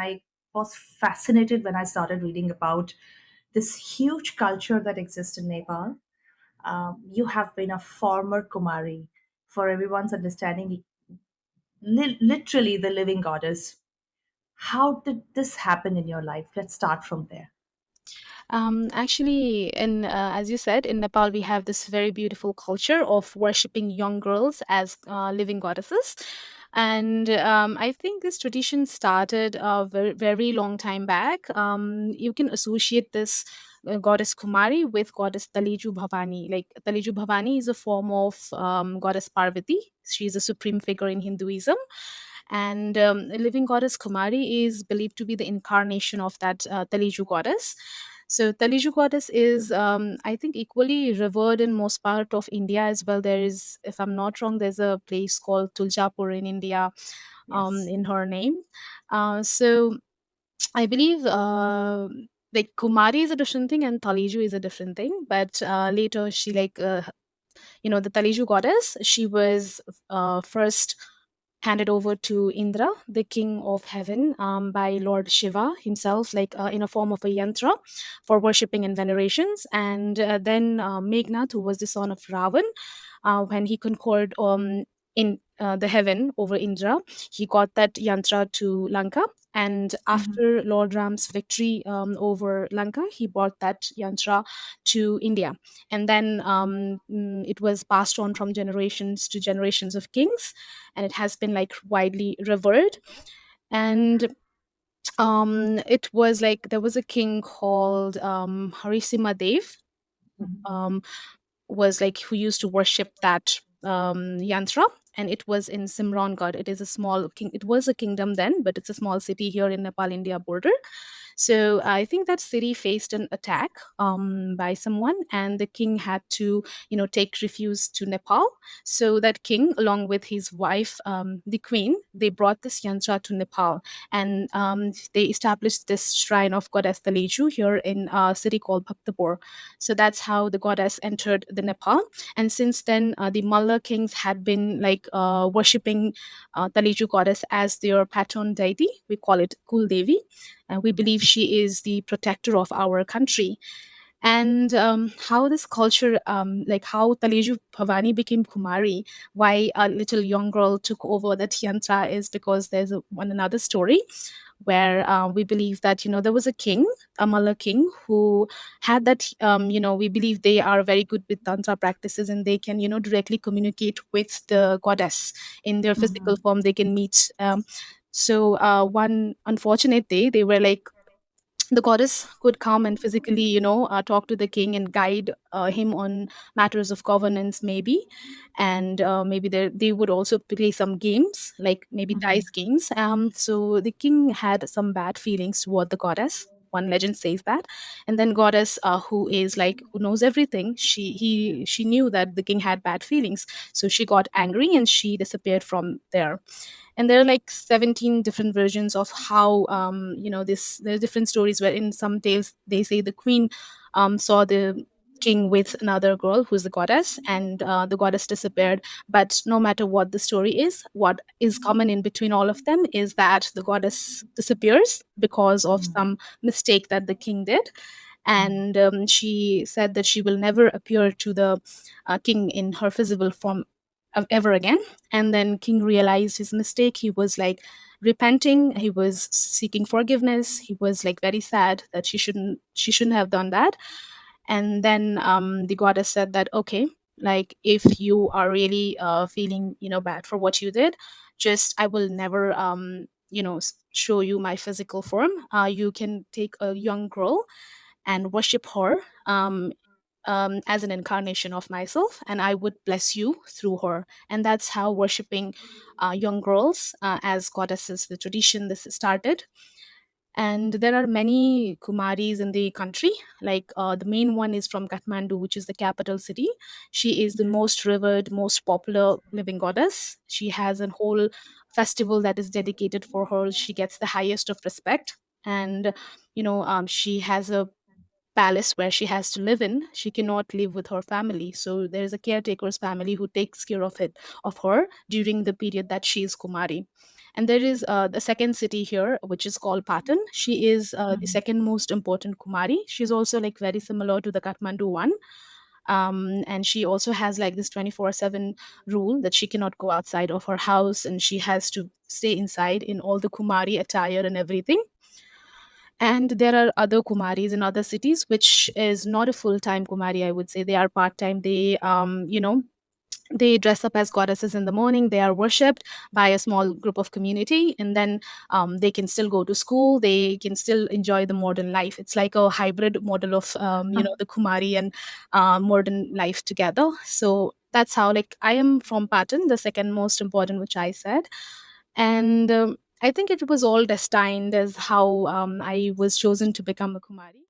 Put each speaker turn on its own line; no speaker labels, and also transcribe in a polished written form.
I was fascinated when I started reading about this huge culture that exists in Nepal. You have been a former Kumari, for everyone's understanding, literally the living goddess. How did this happen in your life? Let's start from there.
Actually, as you said, in Nepal, we have this very beautiful culture of worshipping young girls as living goddesses. And I think this tradition started a very, very long time back. You can associate this goddess Kumari with goddess Taleju Bhavani. Like Taleju Bhavani is a form of goddess Parvati. She's a supreme figure in Hinduism. And living goddess Kumari is believed to be the incarnation of that Taleju goddess. So Taleju goddess is, I think, equally revered in most part of India as well. There is, if I'm not wrong, there's a place called Tuljapur in India,
Yes.
in her name. So I believe like Kumari is a different thing and Taleju is a different thing. But later she the Taleju goddess, she was first handed over to Indra, the king of heaven, by Lord Shiva himself, in a form of a yantra for worshipping and venerations. And then Meghnad, who was the son of Ravan, when he conquered in the heaven over Indra, he got that yantra to Lanka. And
Mhm.
after Lord Ram's victory over Lanka, he brought that yantra to India. And then it was passed on from generations to generations of kings, and it has been like widely revered. And it was like there was a king called Harisima Dev,
Mhm.
um, was like who used to worship that yantra, and it was in Simrangarh. It is a small king. It was a kingdom then, but it's a small city here in Nepal India border. So I think that city faced an attack by someone, and the king had to, take refuge to Nepal. So that king, along with his wife, the queen, they brought this yantra to Nepal, and they established this shrine of goddess Taleju here in a city called Bhaktapur. So that's how the goddess entered the Nepal. And since then, the Malla kings had been worshipping Taleju goddess as their patron deity. We call it Kul Devi. We believe she is the protector of our country. And how this culture, like how Taleju Bhavani became Kumari, why a little young girl took over the Tiantra, is because there's one another story where we believe that there was a king, a Malla king, who had that we believe they are very good with tantra practices, and they can directly communicate with the goddess in their physical
Mhm.
form. They can meet. So one unfortunate day, they were like, the goddess could come and physically talk to the king and guide him on matters of governance, maybe. And maybe they would also play some games, like maybe
Mhm.
dice games. So the king had some bad feelings toward the goddess. One legend says that. And then goddess, who is like, who knows everything, she knew that the king had bad feelings. So she got angry and she disappeared from there. And there are like 17 different versions of how this there are different stories where in some tales they say the queen saw the king with another girl who's the goddess, and the goddess disappeared. But no matter what the story is, what is common in between all of them is that the goddess disappears because of
Mhm.
some mistake that the king did. And she said that she will never appear to the king in her physical form ever again. And then king realized his mistake. He was like repenting, he was seeking forgiveness, he was like very sad that she shouldn't have done that. And then the goddess said that, okay, like if you are really feeling bad for what you did, just I will never show you my physical form. You can take a young girl and worship her as an incarnation of myself, and I would bless you through her. And that's how worshiping young girls as goddesses, the tradition, this started. And there are many Kumaris in the country. Like the main one is from Kathmandu, which is the capital city. She is the most revered, most popular living goddess. She has a whole festival that is dedicated for her. She gets the highest of respect. And she has a palace where she has to live in. She cannot live with her family, so there is a caretaker's family who takes care of her during the period that she is Kumari. And there is the second city here, which is called Patan. She is the second most important Kumari. She's also like very similar to the Kathmandu one. And she also has like this 24/7 rule that she cannot go outside of her house, and she has to stay inside in all the Kumari attire and everything. And there are other Kumaris in other cities, which is not a full-time Kumari, I would say. They are part-time. They dress up as goddesses in the morning. They are worshipped by a small group of community, and then they can still go to school. They can still enjoy the modern life. It's like a hybrid model of the Kumari and modern life together. So that's how, like, I am from Patan, the second most important, which I said. And I think it was all destined as how I was chosen to become a Kumari.